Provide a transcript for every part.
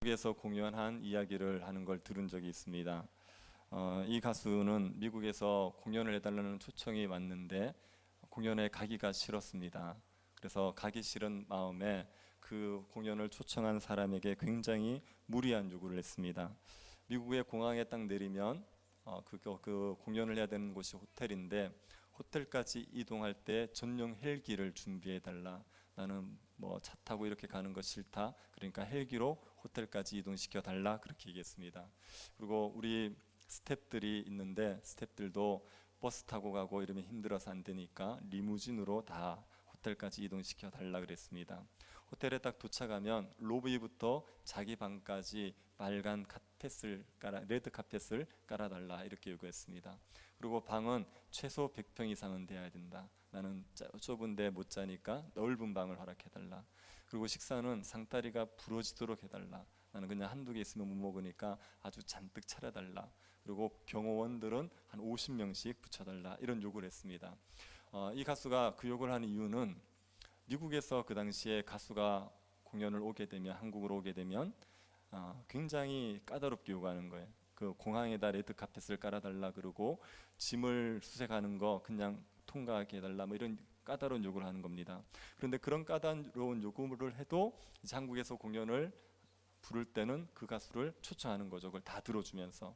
미국에서 공연한 이야기를 하는 걸 들은 적이 있습니다. 이 가수는 미국에서 공연을 해달라는 초청이 왔는데 공연에 가기가 싫었습니다. 그래서 가기 싫은 마음에 그 공연을 초청한 사람에게 굉장히 무리한 요구를 했습니다. 미국의 공항에 딱 내리면 그 공연을 해야 되는 곳이 호텔인데 호텔까지 이동할 때 전용 헬기를 준비해 달라. 나는 뭐 차 타고 이렇게 가는 거 싫다. 그러니까 헬기로 호텔까지 이동시켜 달라. 그렇게 얘기했습니다. 그리고 우리 스태프들이 있는데 스태프들도 버스 타고 가고 이러면 힘들어서 안 되니까 리무진으로 다 호텔까지 이동시켜 달라 그랬습니다. 호텔에 딱 도착하면 로비부터 자기 방까지 빨간 레드 카펫을 깔아달라 이렇게 요구했습니다. 그리고 방은 최소 100평 이상은 돼야 된다. 나는 좁은데 못 자니까 넓은 방을 허락해달라. 그리고 식사는 상다리가 부러지도록 해달라. 나는 그냥 한두 개 있으면 못 먹으니까 아주 잔뜩 차려달라. 그리고 경호원들은 한 50명씩 붙여달라. 이런 요구를 했습니다. 이 가수가 그 요구를 하는 이유는 미국에서 그 당시에 가수가 공연을 오게 되면 한국으로 오게 되면 굉장히 까다롭게 요구하는 거예요. 그 공항에다 레드 카펫을 깔아달라 그러고 짐을 수색하는 거 그냥 통과하게 해달라 뭐 이런 까다로운 요구를 하는 겁니다. 그런데 그런 까다로운 요구를 해도 이제 한국에서 공연을 부를 때는 그 가수를 초청하는 거죠. 그걸 다 들어주면서.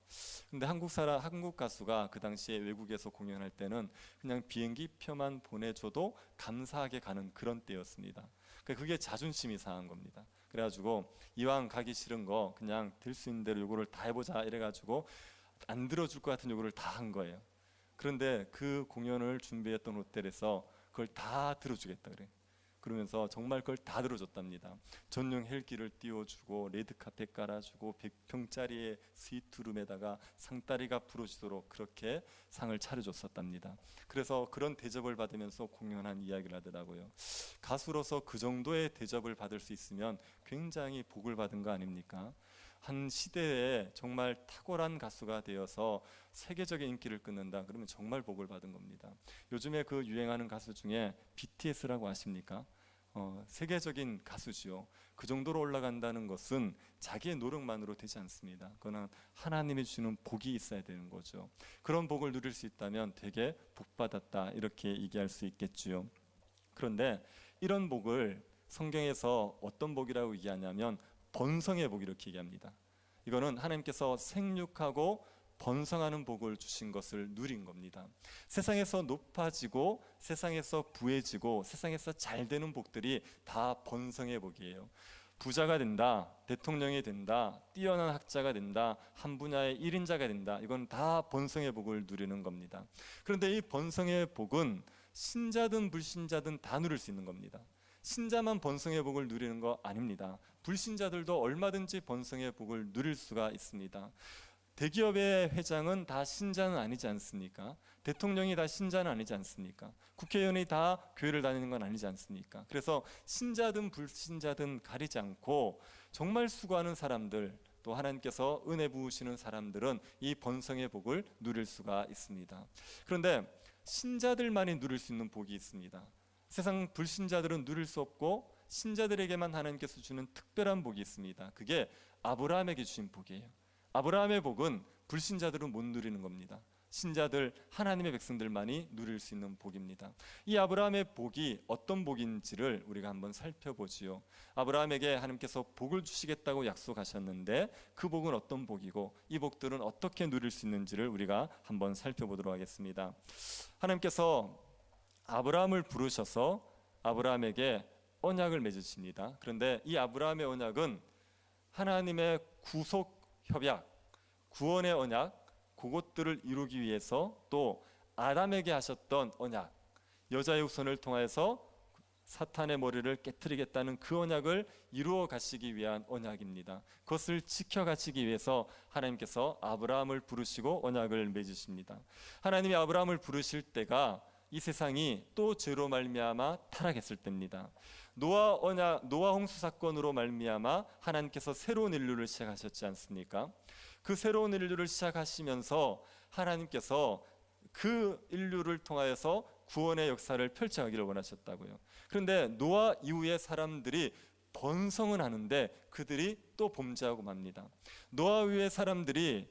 근데 한국 가수가 그 당시에 외국에서 공연할 때는 그냥 비행기 표만 보내줘도 감사하게 가는 그런 때였습니다. 그게 자존심이 상한 겁니다. 그래가지고 이왕 가기 싫은 거 그냥 될 수 있는 대로 요구를 다 해보자 이래가지고 안 들어줄 것 같은 요구를 다 한 거예요. 그런데 그 공연을 준비했던 호텔에서 그걸 다 들어주겠다 그래. 그러면서 정말 그걸 다 들어줬답니다. 전용 헬기를 띄워주고 레드카펫 깔아주고 100평짜리의 스위트룸에다가 상다리가 부러지도록 그렇게 상을 차려줬었답니다. 그래서 그런 대접을 받으면서 공연한 이야기를 하더라고요. 가수로서 그 정도의 대접을 받을 수 있으면 굉장히 복을 받은 거 아닙니까? 한 시대에 정말 탁월한 가수가 되어서 세계적인 인기를 끊는다 그러면 정말 복을 받은 겁니다. 요즘에 그 유행하는 가수 중에 BTS라고 아십니까? 세계적인 가수지요. 그 정도로 올라간다는 것은 자기의 노력만으로 되지 않습니다. 그거는 하나님이 주는 복이 있어야 되는 거죠. 그런 복을 누릴 수 있다면 되게 복받았다 이렇게 얘기할 수 있겠지요. 그런데 이런 복을 성경에서 어떤 복이라고 얘기하냐면 번성의 복 이렇게 얘기합니다. 이거는 하나님께서 생육하고 번성하는 복을 주신 것을 누린 겁니다. 세상에서 높아지고 세상에서 부해지고 세상에서 잘 되는 복들이 다 번성의 복이에요. 부자가 된다, 대통령이 된다, 뛰어난 학자가 된다, 한 분야의 1인자가 된다. 이건 다 번성의 복을 누리는 겁니다. 그런데 이 번성의 복은 신자든 불신자든 다 누릴 수 있는 겁니다. 신자만 번성의 복을 누리는 거 아닙니다. 불신자들도 얼마든지 번성의 복을 누릴 수가 있습니다. 대기업의 회장은 다 신자는 아니지 않습니까? 대통령이 다 신자는 아니지 않습니까? 국회의원이 다 교회를 다니는 건 아니지 않습니까? 그래서 신자든 불신자든 가리지 않고 정말 수고하는 사람들, 또 하나님께서 은혜 부으시는 사람들은 이 번성의 복을 누릴 수가 있습니다. 그런데 신자들만이 누릴 수 있는 복이 있습니다. 세상 불신자들은 누릴 수 없고 신자들에게만 하나님께서 주는 특별한 복이 있습니다. 그게 아브라함에게 주신 복이에요. 아브라함의 복은 불신자들은 못 누리는 겁니다. 신자들, 하나님의 백성들만이 누릴 수 있는 복입니다. 이 아브라함의 복이 어떤 복인지를 우리가 한번 살펴보지요. 아브라함에게 하나님께서 복을 주시겠다고 약속하셨는데 그 복은 어떤 복이고 이 복들은 어떻게 누릴 수 있는지를 우리가 한번 살펴보도록 하겠습니다. 하나님께서 아브라함을 부르셔서 아브라함에게 언약을 맺으십니다. 그런데 이 아브라함의 언약은 하나님의 구속 협약, 구원의 언약, 그것들을 이루기 위해서 또 아담에게 하셨던 언약, 여자의 후손을 통해서 사탄의 머리를 깨트리겠다는 그 언약을 이루어 가시기 위한 언약입니다. 그것을 지켜 가시기 위해서 하나님께서 아브라함을 부르시고 언약을 맺으십니다. 하나님이 아브라함을 부르실 때가 이 세상이 또 죄로 말미암아 타락했을 때입니다. 노아 홍수 사건으로 말미암아 하나님께서 새로운 인류를 시작하셨지 않습니까? 그 새로운 인류를 시작하시면서 하나님께서 그 인류를 통하여서 구원의 역사를 펼쳐가기를 원하셨다고요. 그런데 노아 이후의 사람들이 번성은 하는데 그들이 또 범죄하고 맙니다. 노아의 사람들이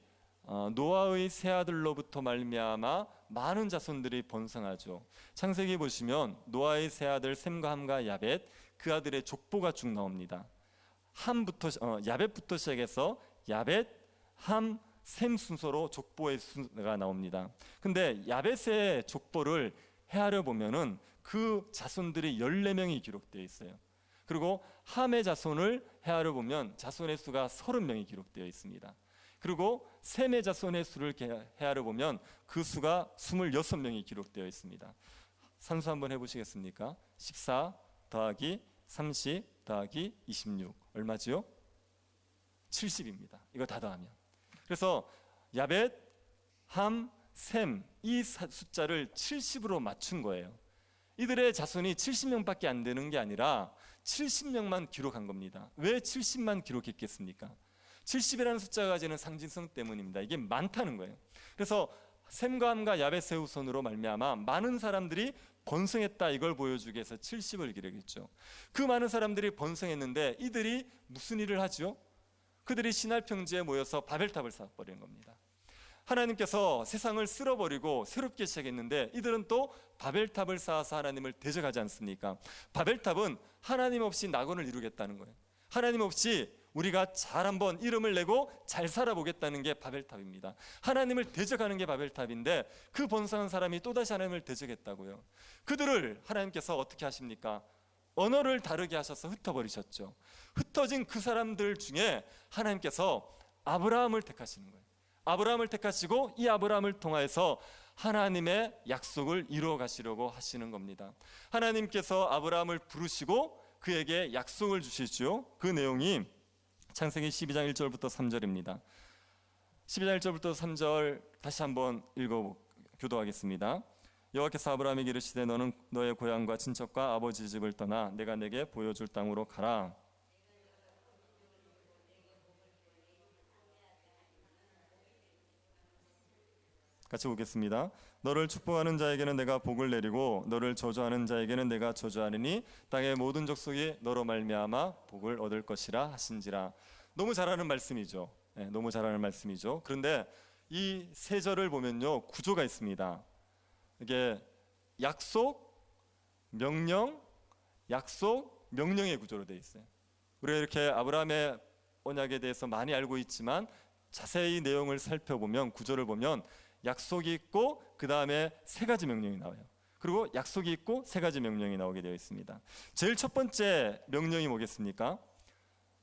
노아의 세 아들로부터 말미암아 많은 자손들이 번성하죠. 창세기 보시면 노아의 세 아들 셈과 함과 야벳, 그 아들의 족보가 쭉 나옵니다. 야벳부터 시작해서 야벳, 함, 셈 순서로 족보의 순서가 나옵니다. 근데 야벳의 족보를 헤아려 보면은 그 자손들이 14명이 기록되어 있어요. 그리고 함의 자손을 헤아려 보면 자손의 수가 30명이 기록되어 있습니다. 그리고 셈의 자손의 수를 헤아려 보면 그 수가 26명이 기록되어 있습니다. 산수 한번 해보시겠습니까? 14 더하기 30 더하기 26 얼마지요? 70입니다. 이거 다 더하면. 그래서 야벳, 함, 셈 이 숫자를 70으로 맞춘 거예요. 이들의 자손이 70명밖에 안 되는 게 아니라 70명만 기록한 겁니다. 왜 70만 기록했겠습니까? 70이라는 숫자가 가지는 상징성 때문입니다. 이게 많다는 거예요. 그래서 셈과 함과 야벳의 후손으로 말미암아 많은 사람들이 번성했다, 이걸 보여주기 위해서 70을 기록했죠. 그 많은 사람들이 번성했는데 이들이 무슨 일을 하죠? 그들이 시날 평지에 모여서 바벨탑을 쌓아버리는 겁니다. 하나님께서 세상을 쓸어버리고 새롭게 시작했는데 이들은 또 바벨탑을 쌓아서 하나님을 대적하지 않습니까? 바벨탑은 하나님 없이 낙원을 이루겠다는 거예요. 하나님 없이 우리가 잘 한번 이름을 내고 잘 살아보겠다는 게 바벨탑입니다. 하나님을 대적하는 게 바벨탑인데 그 번성한 사람이 또다시 하나님을 대적했다고요. 그들을 하나님께서 어떻게 하십니까? 언어를 다르게 하셔서 흩어버리셨죠. 흩어진 그 사람들 중에 하나님께서 아브라함을 택하시는 거예요. 아브라함을 택하시고 이 아브라함을 통하여서 하나님의 약속을 이루어 가시려고 하시는 겁니다. 하나님께서 아브라함을 부르시고 그에게 약속을 주시죠. 그 내용이 창세기 12장 1절부터 3절입니다. 12장 1절부터 3절 다시 한번 교도하겠습니다. 여호와께서 아브라함에게 이르시되 너는 너의 고향과 친척과 아버지 집을 떠나 내가 내게 보여줄 땅으로 가라. 같이 보겠습니다. 너를 축복하는 자에게는 내가 복을 내리고 너를 저주하는 자에게는 내가 저주하리니 땅의 모든 족속이 너로 말미암아 복을 얻을 것이라 하신지라. 너무 잘하는 말씀이죠. 네, 너무 잘하는 말씀이죠. 그런데 이 세 절을 보면요, 구조가 있습니다. 이게 약속, 명령, 약속, 명령의 구조로 되어 있어요. 우리가 이렇게 아브라함의 언약에 대해서 많이 알고 있지만 자세히 내용을 살펴보면, 구조를 보면 약속이 있고 그 다음에 세 가지 명령이 나와요. 그리고 약속이 있고 세 가지 명령이 나오게 되어 있습니다. 제일 첫 번째 명령이 뭐겠습니까?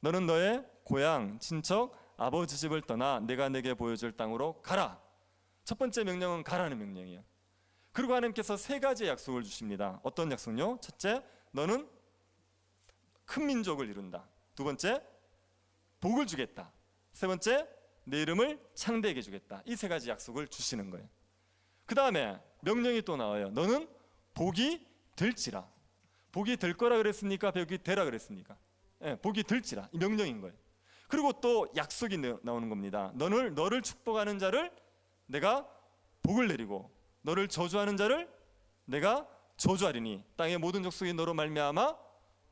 너는 너의 고향, 친척, 아버지 집을 떠나 내가 내게 보여줄 땅으로 가라. 첫 번째 명령은 가라는 명령이에요. 그리고 하나님께서 세 가지의 약속을 주십니다. 어떤 약속요? 첫째, 너는 큰 민족을 이룬다. 두 번째, 복을 주겠다. 세 번째, 내 이름을 창대하게 주겠다. 이 세 가지 약속을 주시는 거예요. 그 다음에 명령이 또 나와요. 너는 복이 될지라. 복이 될 거라 그랬습니까? 복이 되라 그랬습니까? 네, 복이 될지라. 이 명령인 거예요. 그리고 또 약속이 나오는 겁니다. 너를 축복하는 자를 내가 복을 내리고 너를 저주하는 자를 내가 저주하리니 땅의 모든 족속이 너로 말미암아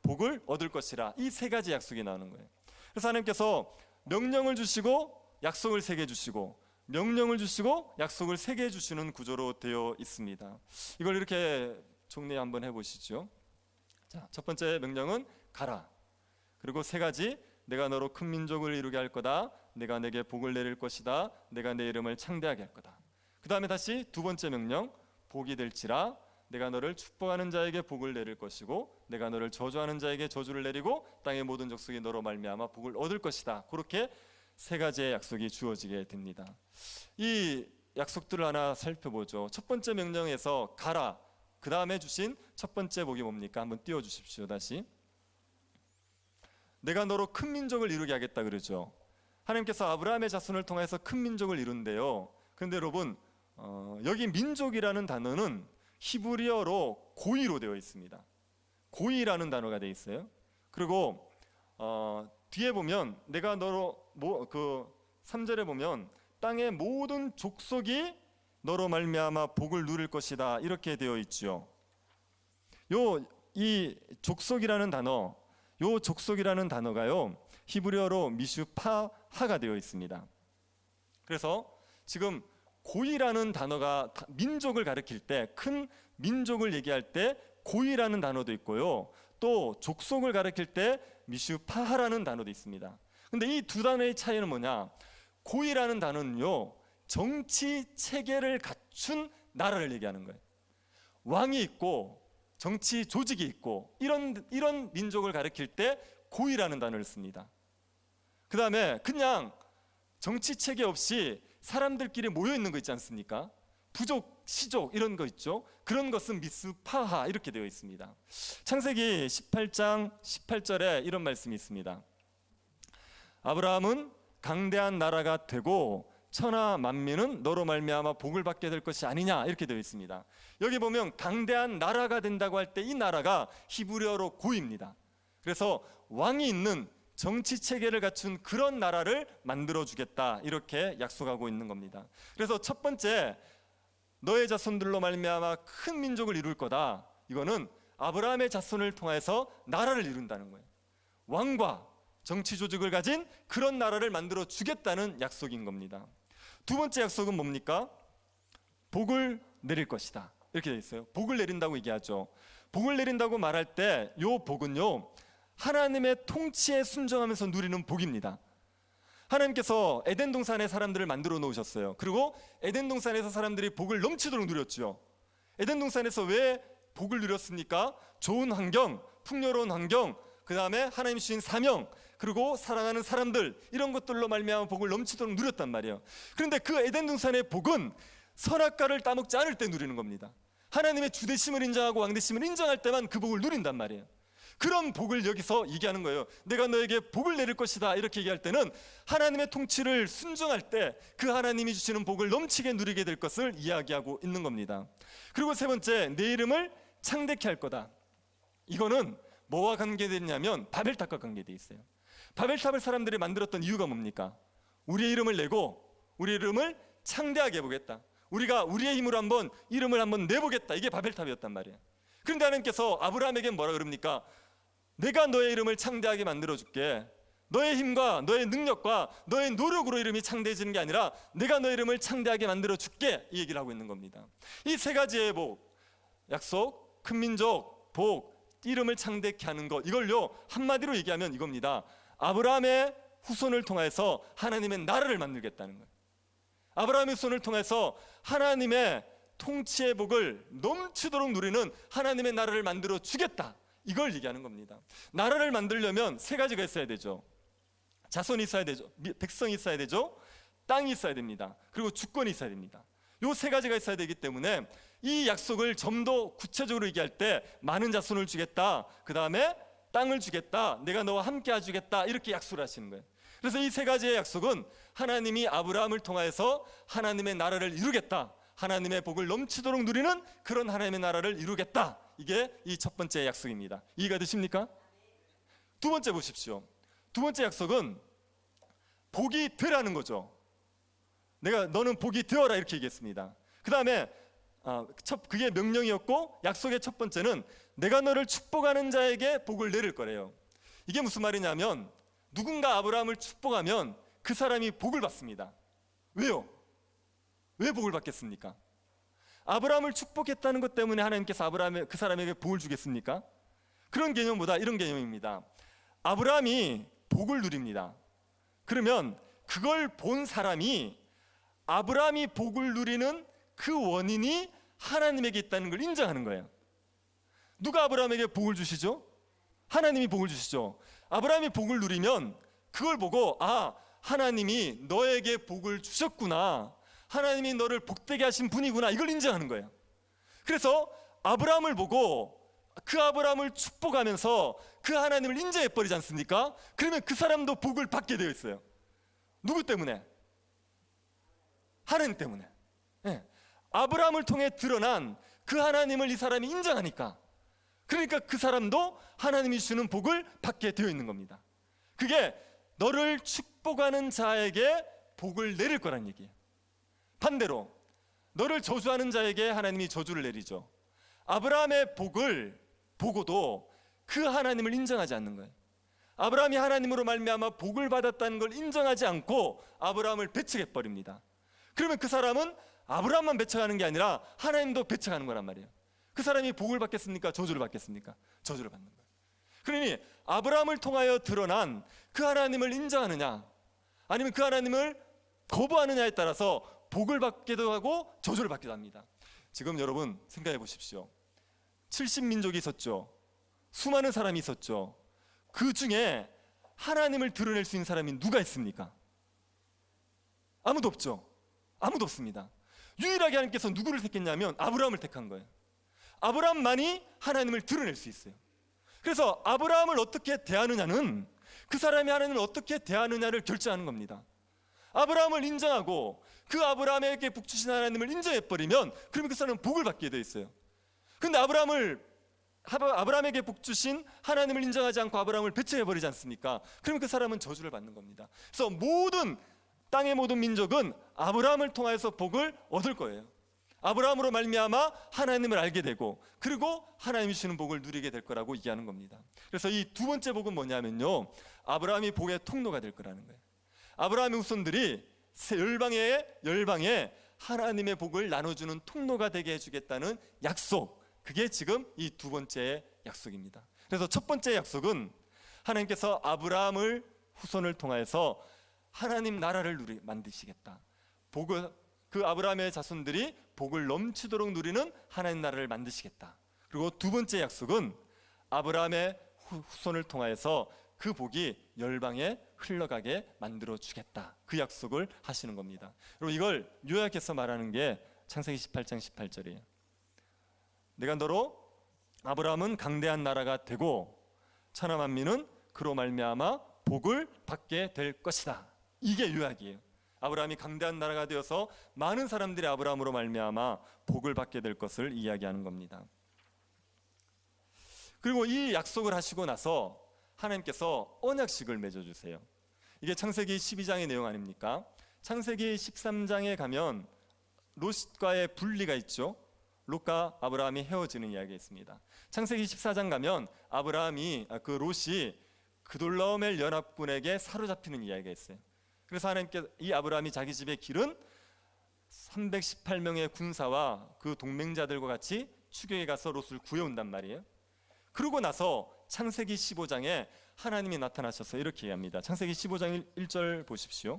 복을 얻을 것이라. 이 세 가지 약속이 나오는 거예요. 그래서 하나님께서 명령을 주시고 약속을 세게 주시고 명령을 주시고 약속을 세게 주시는 구조로 되어 있습니다. 이걸 이렇게 정리 한번 해보시죠. 자, 첫 번째 명령은 가라. 그리고 세 가지, 내가 너로 큰 민족을 이루게 할 거다. 내가 내게 복을 내릴 것이다. 내가 내 이름을 창대하게 할 거다. 그 다음에 다시 두 번째 명령, 복이 될지라. 내가 너를 축복하는 자에게 복을 내릴 것이고 내가 너를 저주하는 자에게 저주를 내리고 땅의 모든 족속이 너로 말미암아 복을 얻을 것이다. 그렇게 세 가지의 약속이 주어지게 됩니다. 이 약속들을 하나 살펴보죠. 첫 번째 명령에서 가라. 그 다음에 주신 첫 번째 복이 뭡니까? 한번 띄워주십시오. 다시. 내가 너로 큰 민족을 이루게 하겠다 그러죠. 하나님께서 아브라함의 자손을 통해서 큰 민족을 이룬대요. 그런데 여러분, 여기 민족이라는 단어는 히브리어로 고이로 되어 있습니다. 고이라는 단어가 되어 있어요. 그리고 뒤에 보면 내가 너로 3절에 보면 땅의 모든 족속이 너로 말미암아 복을 누릴 것이다. 이렇게 되어 있죠. 이 족속이라는 단어, 요 족속이라는 단어가요, 히브리어로 미슈파하가 되어 있습니다. 그래서 지금 고이라는 단어가 민족을 가리킬 때, 큰 민족을 얘기할 때 고이라는 단어도 있고요, 또 족속을 가리킬 때 미슈파하라는 단어도 있습니다. 근데 이 두 단어의 차이는 뭐냐? 고이라는 단어는요, 정치 체계를 갖춘 나라를 얘기하는 거예요. 왕이 있고 정치 조직이 있고 이런 민족을 가리킬 때 고이라는 단어를 씁니다. 그 다음에 그냥 정치 체계 없이 사람들끼리 모여 있는 거 있지 않습니까? 부족, 시족 이런 거 있죠. 그런 것은 미스파하 이렇게 되어 있습니다. 창세기 18장 18절에 이런 말씀이 있습니다. 아브라함은 강대한 나라가 되고 천하 만민은 너로 말미암아 복을 받게 될 것이 아니냐 이렇게 되어 있습니다. 여기 보면 강대한 나라가 된다고 할 때 이 나라가 히브리어로 고입니다. 그래서 왕이 있는 정치 체계를 갖춘 그런 나라를 만들어 주겠다 이렇게 약속하고 있는 겁니다. 그래서 첫 번째, 너의 자손들로 말미암아 큰 민족을 이룰 거다. 이거는 아브라함의 자손을 통해서 나라를 이룬다는 거예요. 왕과 정치 조직을 가진 그런 나라를 만들어 주겠다는 약속인 겁니다. 두 번째 약속은 뭡니까? 복을 내릴 것이다 이렇게 되어 있어요. 복을 내린다고 얘기하죠. 복을 내린다고 말할 때 이 복은요, 하나님의 통치에 순종하면서 누리는 복입니다. 하나님께서 에덴 동산에 사람들을 만들어 놓으셨어요. 그리고 에덴 동산에서 사람들이 복을 넘치도록 누렸죠. 에덴 동산에서 왜 복을 누렸습니까? 좋은 환경, 풍요로운 환경, 그 다음에 하나님이 주신 사명, 그리고 사랑하는 사람들, 이런 것들로 말미암아 복을 넘치도록 누렸단 말이에요. 그런데 그 에덴 동산의 복은 선악과를 따먹지 않을 때 누리는 겁니다. 하나님의 주대심을 인정하고 왕대심을 인정할 때만 그 복을 누린단 말이에요. 그런 복을 여기서 얘기하는 거예요. 내가 너에게 복을 내릴 것이다 이렇게 얘기할 때는 하나님의 통치를 순종할 때 그 하나님이 주시는 복을 넘치게 누리게 될 것을 이야기하고 있는 겁니다. 그리고 세 번째, 내 이름을 창대케 할 거다. 이거는 뭐와 관계되냐면 바벨탑과 관계되어 있어요. 바벨탑을 사람들이 만들었던 이유가 뭡니까? 우리의 이름을 내고 우리의 이름을 창대하게 해보겠다. 우리가 우리의 힘으로 한번 이름을 한번 내보겠다. 이게 바벨탑이었단 말이에요. 그런데 하나님께서 아브라함에게 뭐라 그럽니까? 내가 너의 이름을 창대하게 만들어줄게. 너의 힘과 너의 능력과 너의 노력으로 이름이 창대해지는 게 아니라 내가 너의 이름을 창대하게 만들어줄게, 이 얘기를 하고 있는 겁니다. 이 세 가지의 복, 약속, 큰 민족, 복, 이름을 창대케 하는 것, 이걸요 한마디로 얘기하면 이겁니다. 아브라함의 후손을 통해서 하나님의 나라를 만들겠다는 거예요. 아브라함의 후손을 통해서 하나님의 통치의 복을 넘치도록 누리는 하나님의 나라를 만들어 주겠다, 이걸 얘기하는 겁니다. 나라를 만들려면 세 가지가 있어야 되죠. 자손이 있어야 되죠. 백성이 있어야 되죠. 땅이 있어야 됩니다. 그리고 주권이 있어야 됩니다. 요 세 가지가 있어야 되기 때문에 이 약속을 좀 더 구체적으로 얘기할 때 많은 자손을 주겠다, 그 다음에 땅을 주겠다, 내가 너와 함께 해주겠다, 이렇게 약속을 하시는 거예요. 그래서 이 세 가지의 약속은 하나님이 아브라함을 통해서 하나님의 나라를 이루겠다, 하나님의 복을 넘치도록 누리는 그런 하나님의 나라를 이루겠다, 이게 이 첫 번째 약속입니다. 이해가 되십니까? 두 번째 보십시오. 두 번째 약속은 복이 되라는 거죠. 너는 복이 되어라 이렇게 얘기했습니다. 그 다음에 그게 명령이었고, 약속의 첫 번째는 내가 너를 축복하는 자에게 복을 내릴 거래요. 이게 무슨 말이냐면, 누군가 아브라함을 축복하면 그 사람이 복을 받습니다. 왜요? 왜 복을 받겠습니까? 아브라함을 축복했다는 것 때문에 하나님께서 그 사람에게 복을 주겠습니까? 그런 개념보다 이런 개념입니다. 아브라함이 복을 누립니다. 그러면 그걸 본 사람이 아브라함이 복을 누리는 그 원인이 하나님에게 있다는 걸 인정하는 거예요. 누가 아브라함에게 복을 주시죠? 하나님이 복을 주시죠. 아브라함이 복을 누리면 그걸 보고, 하나님이 너에게 복을 주셨구나, 하나님이 너를 복되게 하신 분이구나, 이걸 인정하는 거예요. 그래서 아브라함을 보고 그 아브라함을 축복하면서 그 하나님을 인정해 버리지 않습니까? 그러면 그 사람도 복을 받게 되어 있어요. 누구 때문에? 하나님 때문에. 아브라함을 통해 드러난 그 하나님을 이 사람이 인정하니까, 그러니까 그 사람도 하나님이 주는 복을 받게 되어 있는 겁니다. 그게 너를 축복하는 자에게 복을 내릴 거란 얘기예요. 반대로 너를 저주하는 자에게 하나님이 저주를 내리죠. 아브라함의 복을 보고도 그 하나님을 인정하지 않는 거예요. 아브라함이 하나님으로 말미암아 복을 받았다는 걸 인정하지 않고 아브라함을 배척해 버립니다. 그러면 그 사람은 아브라함만 배척하는 게 아니라 하나님도 배척하는 거란 말이에요. 그 사람이 복을 받겠습니까? 저주를 받겠습니까? 저주를 받는 거예요. 그러니 아브라함을 통하여 드러난 그 하나님을 인정하느냐 아니면 그 하나님을 거부하느냐에 따라서 복을 받기도 하고 저주를 받기도 합니다. 지금 여러분 생각해 보십시오. 70민족이 있었죠. 수많은 사람이 있었죠. 그 중에 하나님을 드러낼 수 있는 사람이 누가 있습니까? 아무도 없죠. 아무도 없습니다. 유일하게 하나님께서 누구를 택했냐면 아브라함을 택한 거예요. 아브라함만이 하나님을 드러낼 수 있어요. 그래서 아브라함을 어떻게 대하느냐는 그 사람이 하나님을 어떻게 대하느냐를 결정하는 겁니다. 아브라함을 인정하고 그 아브라함에게 복 주신 하나님을 인정해버리면 그러면 그 사람은 복을 받게 돼 있어요. 근데 아브라함에게 복 주신 하나님을 인정하지 않고 아브라함을 배척해버리지 않습니까? 그러면 그 사람은 저주를 받는 겁니다. 그래서 땅의 모든 민족은 아브라함을 통해서 복을 얻을 거예요. 아브라함으로 말미암아 하나님을 알게 되고 그리고 하나님이 주시는 복을 누리게 될 거라고 얘기하는 겁니다. 그래서 이 두 번째 복은 뭐냐면요, 아브라함이 복의 통로가 될 거라는 거예요. 아브라함의 후손들이 열방에 하나님의 복을 나눠주는 통로가 되게 해주겠다는 약속, 그게 지금 이 두 번째 약속입니다. 그래서 첫 번째 약속은 하나님께서 아브라함을 후손을 통해서 하나님 나라를 만드시겠다. 그 아브라함의 자손들이 복을 넘치도록 누리는 하나님 나라를 만드시겠다. 그리고 두 번째 약속은 아브라함의 후손을 통해서 그 복이 열방에 흘러가게 만들어 주겠다. 그 약속을 하시는 겁니다. 그리고 이걸 요약해서 말하는 게 창세기 18장 18절이에요. 내가 너로 아브라함은 강대한 나라가 되고 천하 만민은 그로 말미암아 복을 받게 될 것이다. 이게 요약이에요. 아브라함이 강대한 나라가 되어서 많은 사람들이 아브라함으로 말미암아 복을 받게 될 것을 이야기하는 겁니다. 그리고 이 약속을 하시고 나서 하나님께서 언약식을 맺어주세요. 이게 창세기 12장의 내용 아닙니까? 창세기 13장에 가면 롯과의 분리가 있죠. 롯과 아브라함이 헤어지는 이야기가 있습니다. 창세기 14장 가면 롯이 그돌라오멜 연합군에게 사로잡히는 이야기가 있어요. 그래서 하나님께 이 아브라함이 자기 집에 기른 318명의 군사와 그 동맹자들과 같이 추격해 가서 롯을 구해온단 말이에요. 그러고 나서 창세기 15장에 하나님이 나타나셔서 이렇게 얘기합니다. 창세기 15장 1절 보십시오.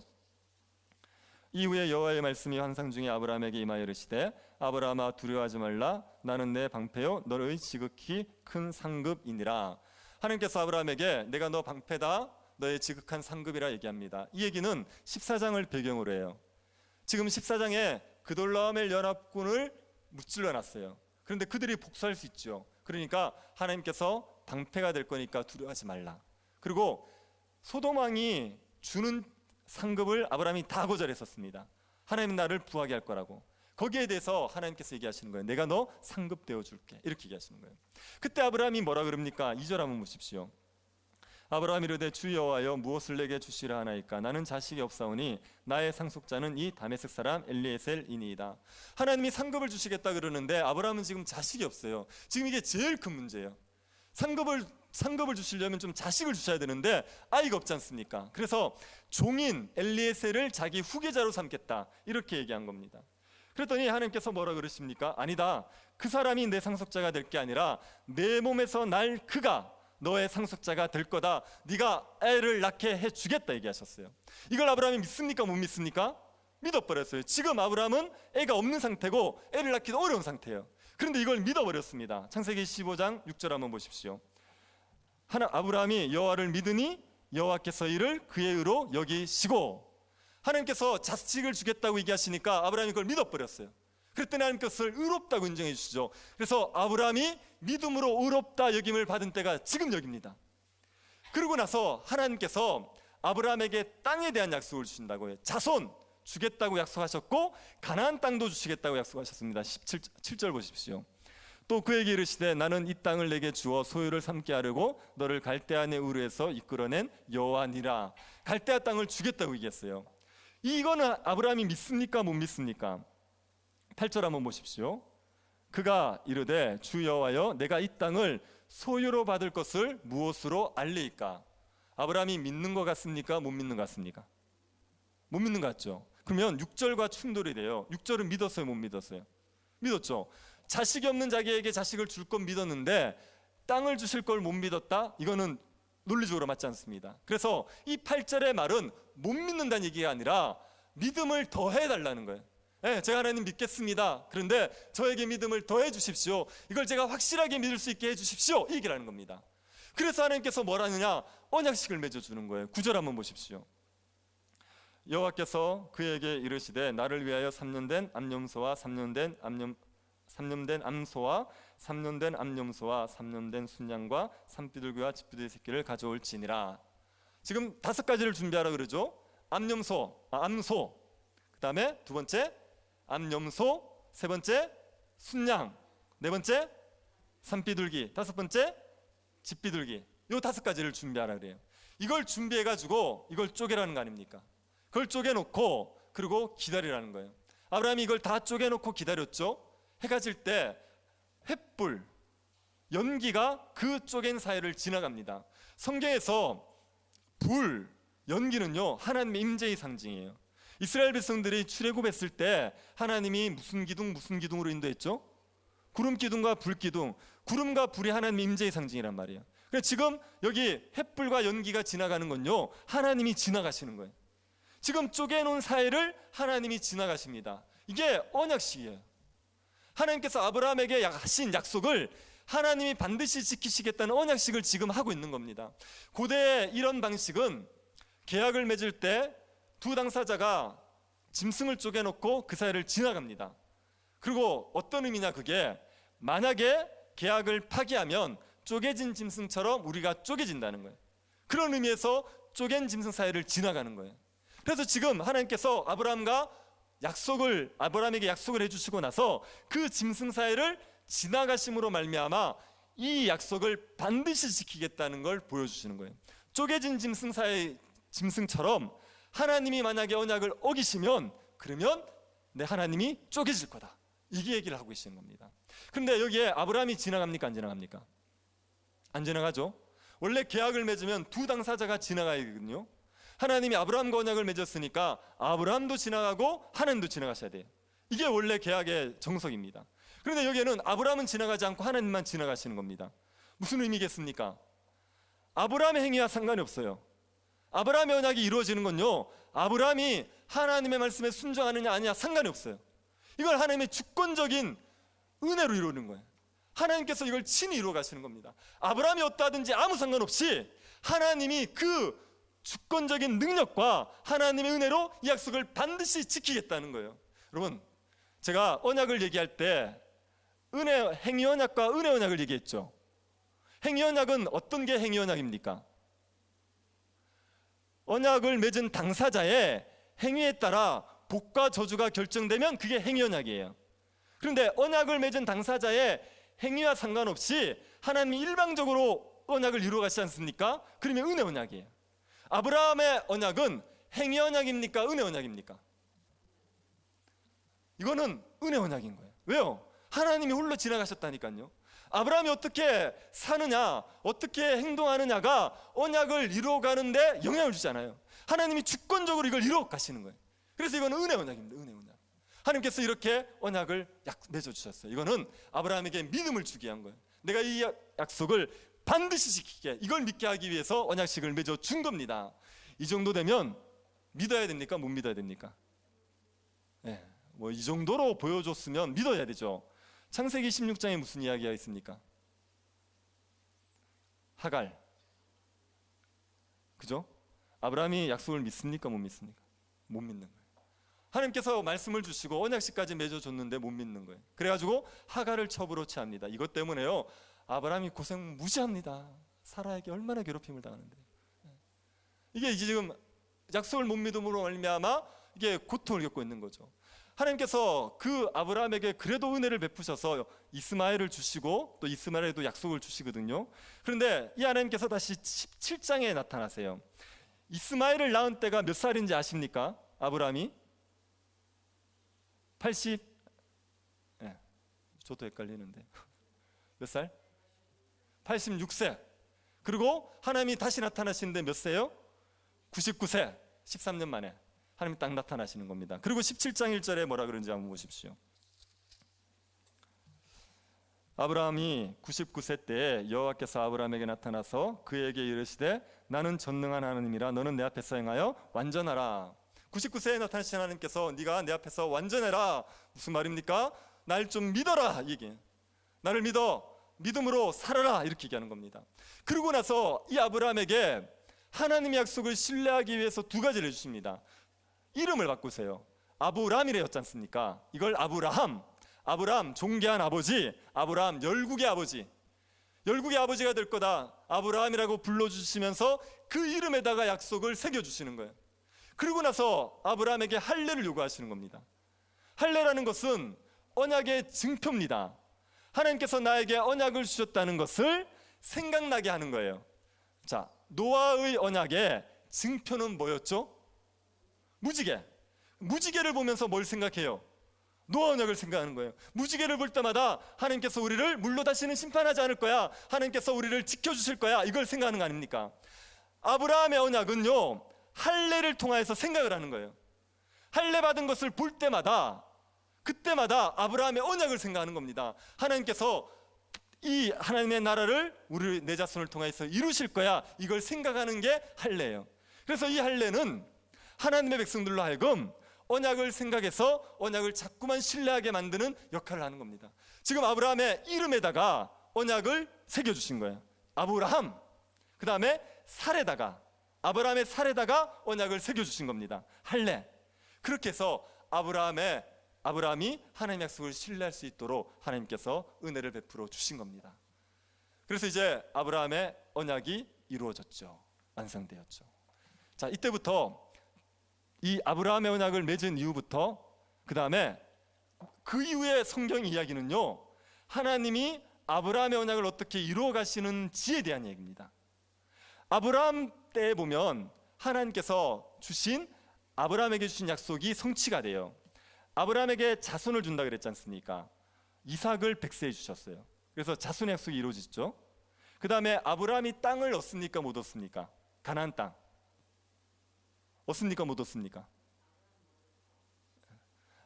이후에 여호와의 말씀이 환상 중에 아브라함에게 임하여 이르시되 아브라함아 두려워하지 말라. 나는 내 방패요 너의 지극히 큰 상급이니라. 하나님께서 아브라함에게 내가 너 방패다, 너의 지극한 상급이라 얘기합니다. 이 얘기는 14장을 배경으로 해요. 지금 14장에 그돌라오멜 연합군을 무찔러 놨어요. 그런데 그들이 복수할 수 있죠. 그러니까 하나님께서 방패가 될 거니까 두려워하지 말라. 그리고 소돔 왕이 주는 상급을 아브라함이 다 거절했었습니다. 하나님 나를 부하게 할 거라고. 거기에 대해서 하나님께서 얘기하시는 거예요. 내가 너 상급 되어줄게. 이렇게 얘기하시는 거예요. 그때 아브라함이 뭐라 그럽니까? 2절 한번 보십시오. 아브라함이 이르되 주 여호와여 무엇을 내게 주시라 하나이까? 나는 자식이 없사오니 나의 상속자는 이 다메섹 사람 엘리에셀이니이다. 하나님이 상급을 주시겠다 그러는데 아브라함은 지금 자식이 없어요. 지금 이게 제일 큰 문제예요. 상급을 주시려면 좀 자식을 주셔야 되는데 아이가 없지 않습니까? 그래서 종인 엘리에셀을 자기 후계자로 삼겠다 이렇게 얘기한 겁니다. 그랬더니 하나님께서 뭐라 그러십니까? 아니다. 그 사람이 내 상속자가 될 게 아니라 내 몸에서 날 그가 너의 상속자가 될 거다. 네가 애를 낳게 해주겠다 얘기하셨어요. 이걸 아브라함이 믿습니까? 못 믿습니까? 믿어버렸어요. 지금 아브라함은 애가 없는 상태고 애를 낳기도 어려운 상태예요. 그런데 이걸 믿어버렸습니다. 창세기 15장 6절 한번 보십시오. 아브라함이 여호와를 믿으니 여호와께서 이를 그의 의로 여기시고, 하나님께서 자식을 주겠다고 얘기하시니까 아브라함이 그걸 믿어버렸어요. 그랬더니 하나님께서 의롭다고 인정해 주시죠. 그래서 아브라함이 믿음으로 의롭다 여김을 받은 때가 지금 여기입니다. 그러고 나서 하나님께서 아브라함에게 땅에 대한 약속을 주신다고 해요. 자손 주겠다고 약속하셨고 가나안 땅도 주시겠다고 약속하셨습니다. 17절 보십시오. 또 그에게 이르시되 나는 이 땅을 내게 주어 소유를 삼게 하려고 너를 갈대아의 우르에서 이끌어낸 여호와니라. 갈대아 땅을 주겠다고 얘기했어요. 이거는 아브라함이 믿습니까? 못 믿습니까? 8절 한번 보십시오. 그가 이르되 주 여호와여 내가 이 땅을 소유로 받을 것을 무엇으로 알리이까? 아브라함이 믿는 것 같습니까? 못 믿는 것 같습니까? 못 믿는 것 같죠. 그러면 6절과 충돌이 돼요. 6절은 믿었어요, 못 믿었어요? 믿었죠. 자식이 없는 자기에게 자식을 줄 건 믿었는데 땅을 주실 걸 못 믿었다? 이거는 논리적으로 맞지 않습니다. 그래서 이 8절의 말은 못 믿는다는 얘기가 아니라 믿음을 더해 달라는 거예요. 제가 하나님 믿겠습니다. 그런데 저에게 믿음을 더해 주십시오. 이걸 제가 확실하게 믿을 수 있게 해 주십시오. 이 얘기를 하는 겁니다. 그래서 하나님께서 뭘 하느냐? 언약식을 맺어주는 거예요. 9절 한번 보십시오. 여호와께서 그에게 이르시되 나를 위하여 3년 된 암염소와 3년 된 암소와 3년 된 암염소와 3년 된 순양과 산비둘기와 집비둘기 새끼를 가져올지니라. 지금 5가지를 준비하라 그러죠. 암소, 그 다음에 두 번째 암염소, 세 번째 순양, 네 번째 산비둘기, 다섯 번째 집비둘기. 요 5가지를 준비하라 그래요. 이걸 준비해가지고 이걸 쪼개라는 거 아닙니까? 그걸 쪼개놓고 그리고 기다리라는 거예요. 아브라함이 이걸 다 쪼개놓고 기다렸죠. 해가 질 때 횃불, 연기가 그 쪼갠 사이를 지나갑니다. 성경에서 불, 연기는요 하나님의 임재의 상징이에요. 이스라엘 백성들이 출애굽했을 때 하나님이 무슨 기둥으로 인도했죠? 구름 기둥과 불 기둥. 구름과 불이 하나님의 임재의 상징이란 말이에요. 그래서 지금 여기 횃불과 연기가 지나가는 건요 하나님이 지나가시는 거예요. 지금 쪼개놓은 사이를 하나님이 지나가십니다. 이게 언약식이에요. 하나님께서 아브라함에게 하신 약속을 하나님이 반드시 지키시겠다는 언약식을 지금 하고 있는 겁니다. 고대의 이런 방식은 계약을 맺을 때 두 당사자가 짐승을 쪼개놓고 그 사이를 지나갑니다. 그리고 어떤 의미냐, 그게 만약에 계약을 파기하면 쪼개진 짐승처럼 우리가 쪼개진다는 거예요. 그런 의미에서 쪼갠 짐승 사이를 지나가는 거예요. 그래서 지금 하나님께서 아브라함에게 약속을 해주시고 나서 그 짐승 사이를 지나가심으로 말미암아 이 약속을 반드시 지키겠다는 걸 보여주시는 거예요. 쪼개진 짐승처럼 하나님이 만약에 언약을 어기시면 그러면 내 하나님이 쪼개질 거다. 이게 얘기를 하고 계시는 겁니다. 그런데 여기에 아브라함이 지나갑니까? 안 지나갑니까? 안 지나가죠. 원래 계약을 맺으면 두 당사자가 지나가야 되거든요. 하나님이 아브라함과 언약을 맺었으니까 아브라함도 지나가고 하나님도 지나가셔야 돼요. 이게 원래 계약의 정석입니다. 그런데 여기에는 아브라함은 지나가지 않고 하나님만 지나가시는 겁니다. 무슨 의미겠습니까? 아브라함의 행위와 상관이 없어요. 아브라함의 언약이 이루어지는 건요 아브라함이 하나님의 말씀에 순종하느냐 아니냐 상관이 없어요. 이걸 하나님의 주권적인 은혜로 이루는 거예요. 하나님께서 이걸 친히 이루어 가시는 겁니다. 아브라함이 어떠하든지 아무 상관없이 하나님이 그 주권적인 능력과 하나님의 은혜로 이 약속을 반드시 지키겠다는 거예요. 여러분, 제가 언약을 얘기할 때 행위 언약과 은혜 언약을 얘기했죠. 행위 언약은 어떤 게 행위 언약입니까? 언약을 맺은 당사자의 행위에 따라 복과 저주가 결정되면 그게 행위 언약이에요. 그런데 언약을 맺은 당사자의 행위와 상관없이 하나님이 일방적으로 언약을 이루어 가시지 않습니까? 그러면 은혜 언약이에요. 아브라함의 언약은 행위 언약입니까? 은혜 언약입니까? 이거는 은혜 언약인 거예요. 왜요? 하나님이 홀로 지나가셨다니까요. 아브라함이 어떻게 사느냐, 어떻게 행동하느냐가 언약을 이루어가는데 영향을 주지 않아요. 하나님이 주권적으로 이걸 이루어 가시는 거예요. 그래서 이거는 은혜 언약입니다. 은혜 언약. 하나님께서 이렇게 언약을 맺어주셨어요. 이거는 아브라함에게 믿음을 주게 한 거예요. 내가 이 약속을 반드시 지키게, 이걸 믿게 하기 위해서 언약식을 맺어준 겁니다. 이 정도 되면 믿어야 됩니까? 못 믿어야 됩니까? 네, 뭐 이 정도로 보여줬으면 믿어야 되죠. 창세기 16장에 무슨 이야기가 있습니까? 하갈, 그죠? 아브라함이 약속을 믿습니까? 못 믿습니까? 못 믿는 거예요. 하나님께서 말씀을 주시고 언약식까지 맺어줬는데 못 믿는 거예요. 그래가지고 하갈을 첩으로 취합니다. 이것 때문에요 아브라함이 고생 무지합니다. 사라에게 얼마나 괴롭힘을 당하는데, 이게 이제 지금 약속을 못 믿음으로 말미암아 이게 고통을 겪고 있는 거죠. 하나님께서 그 아브라함에게 그래도 은혜를 베푸셔서 이스마엘을 주시고 또 이스마엘에도 약속을 주시거든요. 그런데 이 하나님께서 다시 17장에 나타나세요. 이스마엘을 낳은 때가 몇 살인지 아십니까? 아브라함이 80, 저도 헷갈리는데 몇 살? 86세. 그리고 하나님이 다시 나타나시는데 몇 세요? 99세, 13년 만에 하나님이 딱 나타나시는 겁니다. 그리고 17장 1절에 뭐라 그런지 한번 보십시오. 아브라함이 99세 때에 여호와께서 아브라함에게 나타나서 그에게 이르시되 나는 전능한 하나님이라 너는 내 앞에서 행하여 완전하라. 99세에 나타나신 하나님께서 네가 내 앞에서 완전해라. 무슨 말입니까? 날 좀 믿어라. 이게 나를 믿음으로 살아라. 이렇게 얘기하는 겁니다. 그러고 나서 이 아브라함에게 하나님의 약속을 신뢰하기 위해서 두 가지를 해주십니다. 이름을 바꾸세요. 아브람이랬지 않습니까? 이걸 아브라함 존귀한 아버지, 아브라함 열국의 아버지, 열국의 아버지가 될 거다 아브라함이라고 불러주시면서 그 이름에다가 약속을 새겨주시는 거예요. 그리고 나서 아브라함에게 할례를 요구하시는 겁니다. 할례라는 것은 언약의 증표입니다. 하나님께서 나에게 언약을 주셨다는 것을 생각나게 하는 거예요. 자, 노아의 언약의 증표는 뭐였죠? 무지개를 보면서 뭘 생각해요? 노아 언약을 생각하는 거예요. 무지개를 볼 때마다 하나님께서 우리를 물로 다시는 심판하지 않을 거야, 하나님께서 우리를 지켜주실 거야, 이걸 생각하는 거 아닙니까? 아브라함의 언약은요, 할례를 통해서 생각을 하는 거예요. 할례 받은 것을 볼 때마다 그때마다 아브라함의 언약을 생각하는 겁니다. 하나님께서 이 하나님의 나라를 우리 내 자손을 통해서 이루실 거야, 이걸 생각하는 게 할례예요. 그래서 이 할례는 하나님의 백성들로 하여금 언약을 생각해서 언약을 자꾸만 신뢰하게 만드는 역할을 하는 겁니다. 지금 아브라함의 이름에다가 언약을 새겨주신 거예요. 아브라함, 그 다음에 살에다가, 아브라함의 살에다가 언약을 새겨주신 겁니다. 할례. 그렇게 해서 아브라함이 하나님의 약속을 신뢰할 수 있도록 하나님께서 은혜를 베풀어 주신 겁니다. 그래서 이제 아브라함의 언약이 이루어졌죠. 완성되었죠. 자, 이때부터 이 아브라함의 언약을 맺은 이후부터 그 다음에 그 이후의 성경 이야기는요, 하나님이 아브라함의 언약을 어떻게 이루어 가시는지에 대한 얘기입니다. 아브라함 때에 보면 하나님께서 주신, 아브라함에게 주신 약속이 성취가 돼요. 아브라함에게 자손을 준다 그랬지 않습니까? 이삭을 백세해 주셨어요. 그래서 자손의 약속이 이루어지죠. 그 다음에 아브라함이 땅을 얻습니까 못 얻습니까? 가나안 땅 얻습니까 못 얻습니까?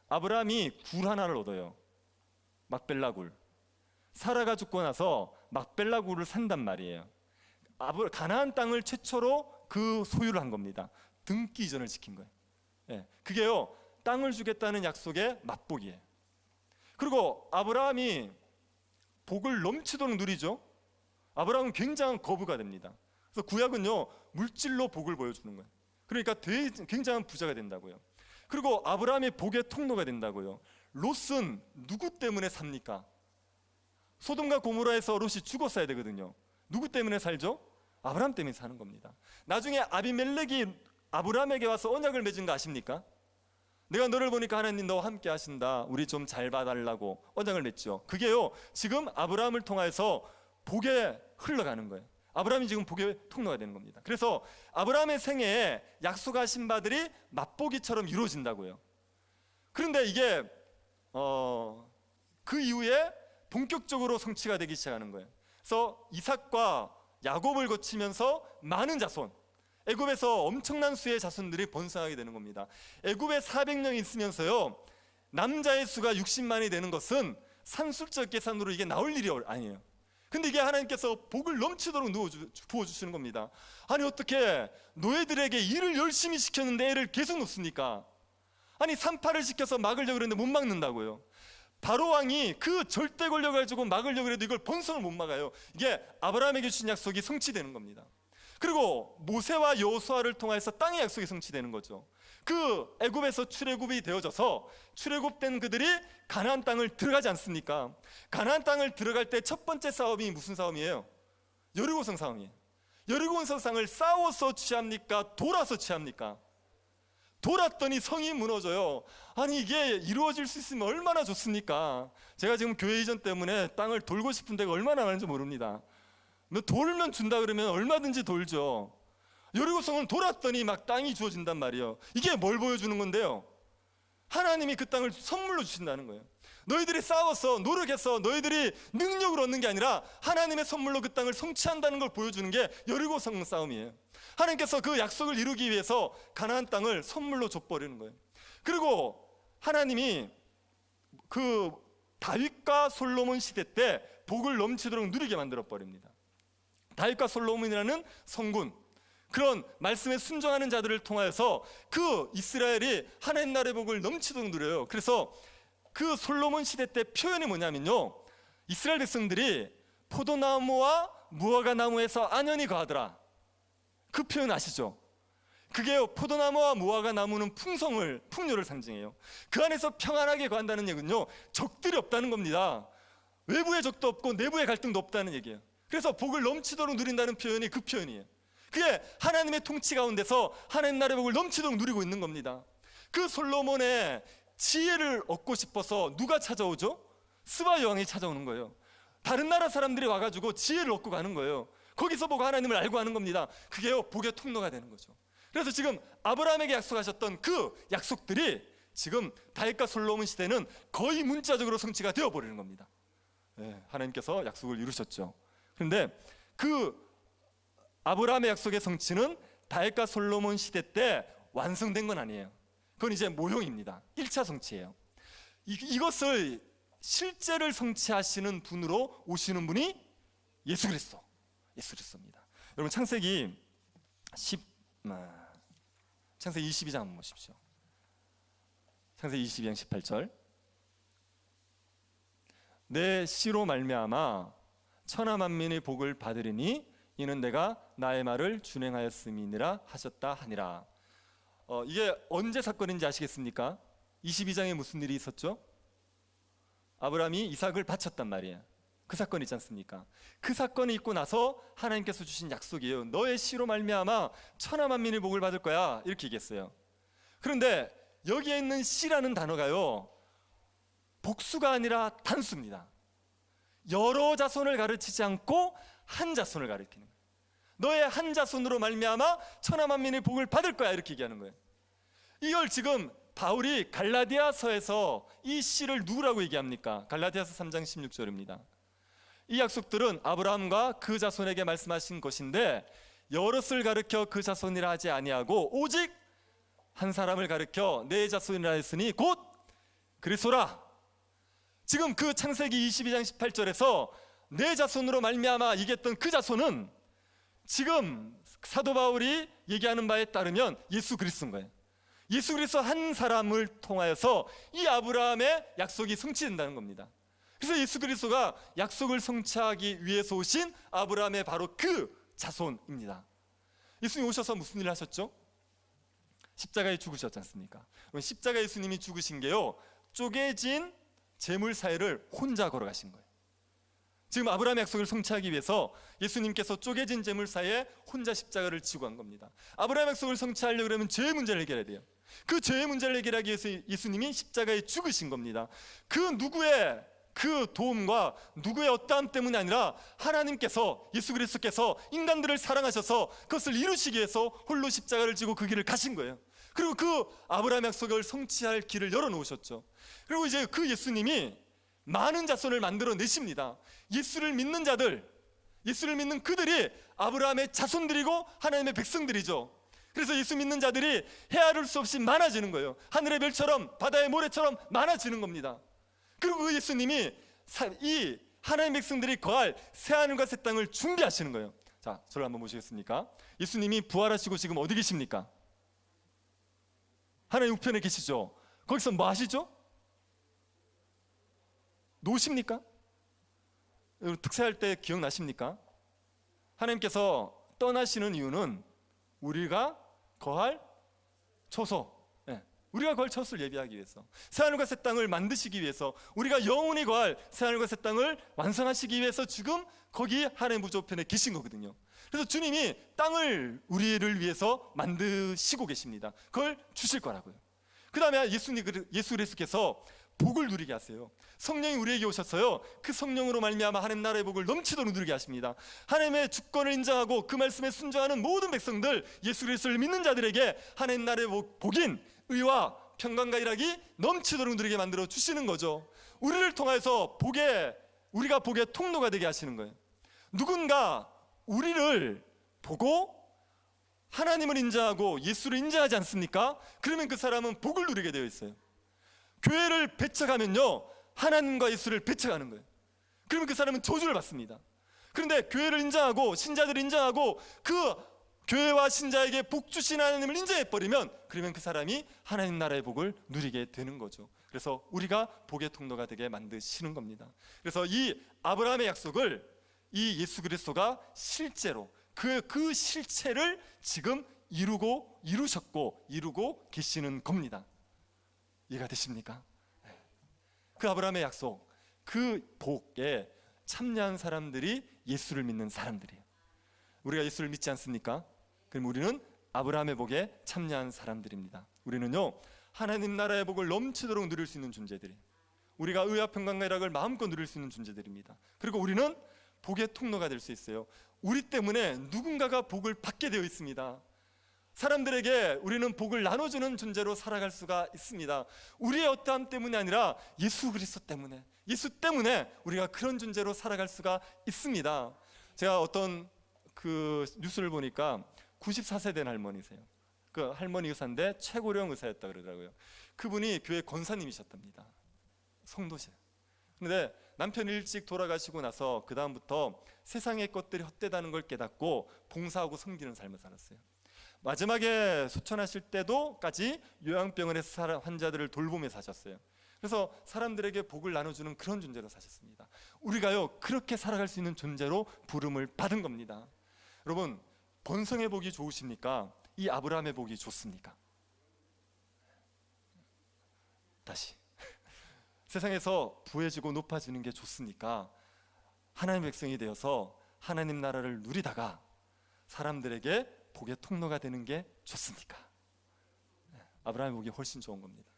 아브라함이 굴 하나를 얻어요. 막벨라 굴. 사라가 죽고 나서 막벨라 굴을 산단 말이에요. 가나안 땅을 최초로 그 소유를 한 겁니다. 등기 이전을 지킨 거예요. 예, 그게요, 땅을 주겠다는 약속의 맛복이에요. 그리고 아브라함이 복을 넘치도록 누리죠. 아브라함은 굉장한 거부가 됩니다. 그래서 구약은요, 물질로 복을 보여주는 거예요. 그러니까 굉장한 부자가 된다고요. 그리고 아브라함이 복의 통로가 된다고요. 롯은 누구 때문에 삽니까? 소돔과 고모라에서 롯이 죽었어야 되거든요. 누구 때문에 살죠? 아브라함 때문에 사는 겁니다. 나중에 아비멜렉이 아브라함에게 와서 언약을 맺은 거 아십니까? 내가 너를 보니까 하나님 너와 함께 하신다, 우리 좀 잘 봐달라고 언약을 맺죠. 그게요, 지금 아브라함을 통해서 복에 흘러가는 거예요. 아브라함이 지금 복의 통로가 되는 겁니다. 그래서 아브라함의 생애에 약속하신 바들이 맛보기처럼 이루어진다고요. 그런데 이게 그 이후에 본격적으로 성취가 되기 시작하는 거예요. 그래서 이삭과 야곱을 거치면서 많은 자손, 애굽에서 엄청난 수의 자손들이 번성하게 되는 겁니다. 애굽에 400명이 있으면서요, 남자의 수가 60만이 되는 것은 산술적 계산으로 이게 나올 일이 아니에요. 근데 이게 하나님께서 복을 넘치도록 부어주시는 겁니다. 아니, 어떻게 노예들에게 일을 열심히 시켰는데 애를 계속 놓습니까? 아니, 산파를 시켜서 막으려고 그랬는데 못 막는다고요. 바로 왕이 그 절대 권력을 가지고 막으려고 해도 이걸 번성을 못 막아요. 이게 아브라함에게 주신 약속이 성취되는 겁니다. 그리고 모세와 여호수아를 통해서 땅의 약속이 성취되는 거죠. 그 애굽에서 출애굽이 되어져서 출애굽된 그들이 가나안 땅을 들어가지 않습니까? 가나안 땅을 들어갈 때 첫 번째 싸움이 무슨 싸움이에요? 여리고성 싸움이에요. 여리고성 싸움을 싸워서 취합니까? 돌아서 취합니까? 돌았더니 성이 무너져요. 아니, 이게 이루어질 수 있으면 얼마나 좋습니까? 제가 지금 교회 이전 때문에 땅을 돌고 싶은 데가 얼마나 많은지 모릅니다. 돌면 준다 그러면 얼마든지 돌죠. 여리고성은 돌았더니 막 땅이 주어진단 말이에요. 이게 뭘 보여주는 건데요? 하나님이 그 땅을 선물로 주신다는 거예요. 너희들이 싸워서 노력해서 너희들이 능력을 얻는 게 아니라 하나님의 선물로 그 땅을 성취한다는 걸 보여주는 게 여리고 성 싸움이에요. 하나님께서 그 약속을 이루기 위해서 가나안 땅을 선물로 줘버리는 거예요. 그리고 하나님이 그 다윗과 솔로몬 시대 때 복을 넘치도록 누리게 만들어 버립니다. 다윗과 솔로몬이라는 성군, 그런 말씀에 순종하는 자들을 통하여서 그 이스라엘이 하나님 나라의 복을 넘치도록 누려요. 그래서 그 솔로몬 시대 때 표현이 뭐냐면요, 이스라엘 백성들이 포도나무와 무화과 나무에서 안연히 거하더라. 그 표현 아시죠? 그게요, 포도나무와 무화과 나무는 풍요를 상징해요. 그 안에서 평안하게 거한다는 얘기는요, 적들이 없다는 겁니다. 외부의 적도 없고 내부의 갈등도 없다는 얘기예요. 그래서 복을 넘치도록 누린다는 표현이 그 표현이에요. 그게 하나님의 통치 가운데서 하나님 나라의 복을 넘치도록 누리고 있는 겁니다. 그 솔로몬의 지혜를 얻고 싶어서 누가 찾아오죠? 스바 여왕이 찾아오는 거예요. 다른 나라 사람들이 와가지고 지혜를 얻고 가는 거예요. 거기서 보고 하나님을 알고 하는 겁니다. 그게요, 복의 통로가 되는 거죠. 그래서 지금 아브라함에게 약속하셨던 그 약속들이 지금 다윗과 솔로몬 시대는 거의 문자적으로 성취가 되어버리는 겁니다. 하나님께서 약속을 이루셨죠. 그런데 그 아브라함의 약속의 성취는 다윗과 솔로몬 시대 때 완성된 건 아니에요. 그건 이제 모형입니다. 1차 성취예요. 이것을 실제를 성취하시는 분으로 오시는 분이 예수 그리스도입니다. 여러분 창세기 22장 한번 보십시오. 창세기 22장 18절. 내 씨로 말미암아 천하 만민의 복을 받으리니 이는 내가 나의 말을 준행하였음이니라 하셨다 하니라. 이게 언제 사건인지 아시겠습니까? 22장에 무슨 일이 있었죠? 아브라함이 이삭을 바쳤단 말이에요. 그 사건 있지 않습니까? 그 사건이 있고 나서 하나님께서 주신 약속이에요. 너의 씨로 말미암아 천하 만민의 복을 받을 거야, 이렇게 얘기했어요. 그런데 여기에 있는 씨라는 단어가요, 복수가 아니라 단수입니다. 여러 자손을 가르치지 않고 한 자손을 가리키는 거예요. 너의 한 자손으로 말미암아 천하 만민의 복을 받을 거야, 이렇게 얘기하는 거예요. 이걸 지금 바울이 갈라디아서에서 이 씨를 누구라고 얘기합니까? 갈라디아서 3장 16절입니다. 이 약속들은 아브라함과 그 자손에게 말씀하신 것인데 여럿을 가르켜 그 자손이라 하지 아니하고 오직 한 사람을 가르켜 내 자손이라 했으니 곧 그리스도라. 지금 그 창세기 22장 18절에서 내 자손으로 말미암아 얘기했던 그 자손은 지금 사도 바울이 얘기하는 바에 따르면 예수 그리스도인 거예요. 예수 그리스도 한 사람을 통하여서 이 아브라함의 약속이 성취된다는 겁니다. 그래서 예수 그리스도가 약속을 성취하기 위해서 오신 아브라함의 바로 그 자손입니다. 예수님 오셔서 무슨 일을 하셨죠? 십자가에 죽으셨지 않습니까? 십자가에 예수님이 죽으신 게요, 쪼개진 재물 사이를 혼자 걸어가신 거예요. 지금 아브라함의 약속을 성취하기 위해서 예수님께서 쪼개진 재물 사이에 혼자 십자가를 지고 간 겁니다. 아브라함의 약속을 성취하려고 그러면 죄의 문제를 해결해야 돼요. 그 죄의 문제를 해결하기 위해서 예수님이 십자가에 죽으신 겁니다. 그 누구의 그 도움과 누구의 어떠함 때문이 아니라 하나님께서, 예수 그리스도께서 인간들을 사랑하셔서 그것을 이루시기 위해서 홀로 십자가를 지고 그 길을 가신 거예요. 그리고 그 아브라함의 약속을 성취할 길을 열어놓으셨죠. 그리고 이제 그 예수님이 많은 자손을 만들어 내십니다. 예수를 믿는 자들, 예수를 믿는 그들이 아브라함의 자손들이고 하나님의 백성들이죠. 그래서 예수 믿는 자들이 헤아릴 수 없이 많아지는 거예요. 하늘의 별처럼 바다의 모래처럼 많아지는 겁니다. 그리고 그 예수님이 이 하나님의 백성들이 거할 새하늘과 새 땅을 준비하시는 거예요. 자, 저를 한번 보시겠습니까? 예수님이 부활하시고 지금 어디 계십니까? 하나님 우편에 계시죠. 거기서 뭐 하시죠? 노십니까? 특사할 때 기억나십니까? 하나님께서 떠나시는 이유는 우리가 거할 처소, 우리가 거할 처소를 예비하기 위해서, 새하늘과 새 땅을 만드시기 위해서, 우리가 영원히 거할 새하늘과 새 땅을 완성하시기 위해서 지금 거기 하나님 보좌우편에 계신 거거든요. 그래서 주님이 땅을 우리를 위해서 만드시고 계십니다. 그걸 주실 거라고요. 그 다음에 예수 그리스도께서 복을 누리게 하세요. 성령이 우리에게 오셨어요. 그 성령으로 말미암아 하나님 나라의 복을 넘치도록 누리게 하십니다. 하나님의 주권을 인정하고 그 말씀에 순종하는 모든 백성들, 예수 그리스도를 믿는 자들에게 하나님 나라의 복인 의와 평강과 일하기 넘치도록 누리게 만들어 주시는 거죠. 우리를 통해서 우리가 복의 통로가 되게 하시는 거예요. 누군가 우리를 보고 하나님을 인정하고 예수를 인정하지 않습니까? 그러면 그 사람은 복을 누리게 되어 있어요. 교회를 배척하면요, 하나님과 예수를 배척하는 거예요. 그러면 그 사람은 저주를 받습니다. 그런데 교회를 인정하고 신자들을 인정하고 그 교회와 신자에게 복 주신 하나님을 인정해버리면, 그러면 그 사람이 하나님 나라의 복을 누리게 되는 거죠. 그래서 우리가 복의 통로가 되게 만드시는 겁니다. 그래서 이 아브라함의 약속을 이 예수 그리스도가 실제로 그 실체를 지금 이루셨고 이루고 계시는 겁니다. 이해가 되십니까? 그 아브라함의 약속, 그 복에 참여한 사람들이 예수를 믿는 사람들이에요. 우리가 예수를 믿지 않습니까? 그럼 우리는 아브라함의 복에 참여한 사람들입니다. 우리는요, 하나님 나라의 복을 넘치도록 누릴 수 있는 존재들이에요. 우리가 의와 평강과 일학을 마음껏 누릴 수 있는 존재들입니다. 그리고 우리는 복의 통로가 될 수 있어요. 우리 때문에 누군가가 복을 받게 되어 있습니다. 사람들에게 우리는 복을 나눠주는 존재로 살아갈 수가 있습니다. 우리의 어떠함 때문이 아니라 예수 그리스도 때문에, 예수 때문에 우리가 그런 존재로 살아갈 수가 있습니다. 제가 어떤 그 뉴스를 보니까 94세 된 할머니세요. 그 할머니 의사인데 최고령 의사였다 그러더라고요. 그분이 교회 권사님이셨답니다. 성도세요. 그런데 남편이 일찍 돌아가시고 나서 그 다음부터 세상의 것들이 헛되다는 걸 깨닫고 봉사하고 섬기는 삶을 살았어요. 마지막에 소천하실 때도까지 요양병원에서 환자들을 돌보며 사셨어요. 그래서 사람들에게 복을 나눠주는 그런 존재로 사셨습니다. 우리가요, 그렇게 살아갈 수 있는 존재로 부름을 받은 겁니다. 여러분, 번성의 복이 좋으십니까? 이 아브라함의 복이 좋습니까? 다시, 세상에서 부해지고 높아지는 게 좋습니까? 하나님의 백성이 되어서 하나님 나라를 누리다가 사람들에게 복의 통로가 되는 게 좋습니까? 아브라함의 복이 훨씬 좋은 겁니다.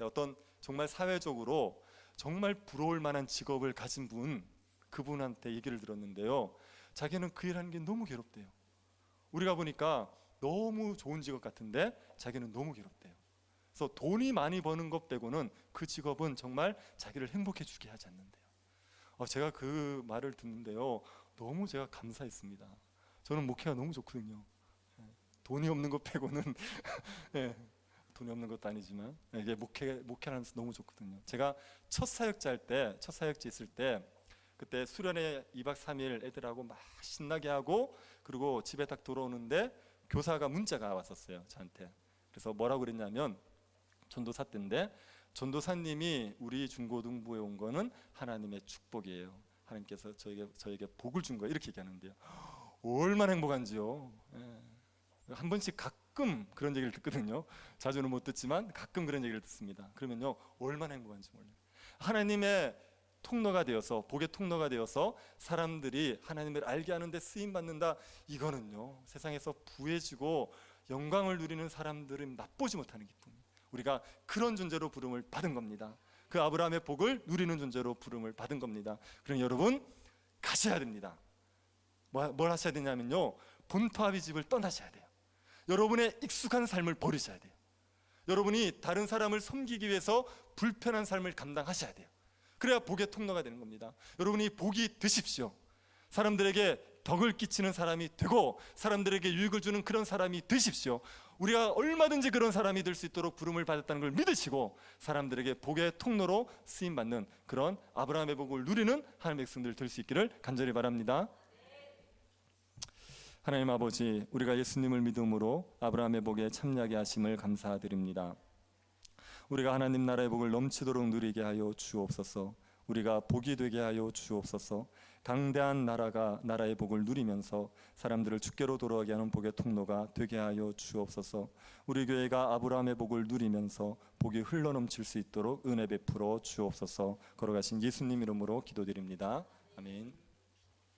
어떤 정말 사회적으로 정말 부러울 만한 직업을 가진 그분한테 얘기를 들었는데요, 자기는 그 일하는 게 너무 괴롭대요. 우리가 보니까 너무 좋은 직업 같은데 자기는 너무 괴롭대요. 그래서 돈이 많이 버는 것 빼고는 그 직업은 정말 자기를 행복해 주게 하지 않는데요. 제가 그 말을 듣는데요, 너무 제가 감사했습니다. 저는 목회가 너무 좋거든요. 돈이 없는 것 빼고는 네, 돈이 없는 것도 아니지만 이게 목회하면서 너무 좋거든요. 제가 첫 사역지 있을 때, 그때 수련회 2박 3일 애들하고 막 신나게 하고, 그리고 집에 딱 돌아오는데 교사가 문자가 왔었어요, 저한테. 그래서 뭐라고 그랬냐면, 전도사 때인데, 전도사님이 우리 중고등부에 온 거는 하나님의 축복이에요. 하나님께서 저에게 복을 준 거예요. 이렇게 얘기하는데요, 얼마나 행복한지요. 한 번씩 가끔 그런 얘기를 듣거든요. 자주는 못 듣지만 가끔 그런 얘기를 듣습니다. 그러면요, 얼마나 행복한지 몰라요. 하나님의 통로가 되어서, 복의 통로가 되어서 사람들이 하나님을 알게 하는데 쓰임 받는다. 이거는요, 세상에서 부해지고 영광을 누리는 사람들은 맛보지 못하는 기쁨. 우리가 그런 존재로 부름을 받은 겁니다. 그 아브라함의 복을 누리는 존재로 부름을 받은 겁니다. 그럼 여러분, 가셔야 됩니다. 뭘 하셔야 되냐면요, 본토아비 집을 떠나셔야 돼요. 여러분의 익숙한 삶을 버리셔야 돼요. 여러분이 다른 사람을 섬기기 위해서 불편한 삶을 감당하셔야 돼요. 그래야 복의 통로가 되는 겁니다. 여러분이 복이 되십시오. 사람들에게 덕을 끼치는 사람이 되고 사람들에게 유익을 주는 그런 사람이 되십시오. 우리가 얼마든지 그런 사람이 될 수 있도록 부름을 받았다는 걸 믿으시고, 사람들에게 복의 통로로 쓰임받는 그런 아브라함의 복을 누리는 하나님의 백성들 될 수 있기를 간절히 바랍니다. 하나님 아버지, 우리가 예수님을 믿음으로 아브라함의 복에 참여하게 하심을 감사드립니다. 우리가 하나님 나라의 복을 넘치도록 누리게 하여 주옵소서. 우리가 복이 되게 하여 주옵소서. 강대한 나라의 복을 누리면서 사람들을 주께로 돌아오게 하는 복의 통로가 되게 하여 주옵소서. 우리 교회가 아브라함의 복을 누리면서 복이 흘러넘칠 수 있도록 은혜 베풀어 주옵소서. 걸어가신 예수님 이름으로 기도드립니다. 아멘.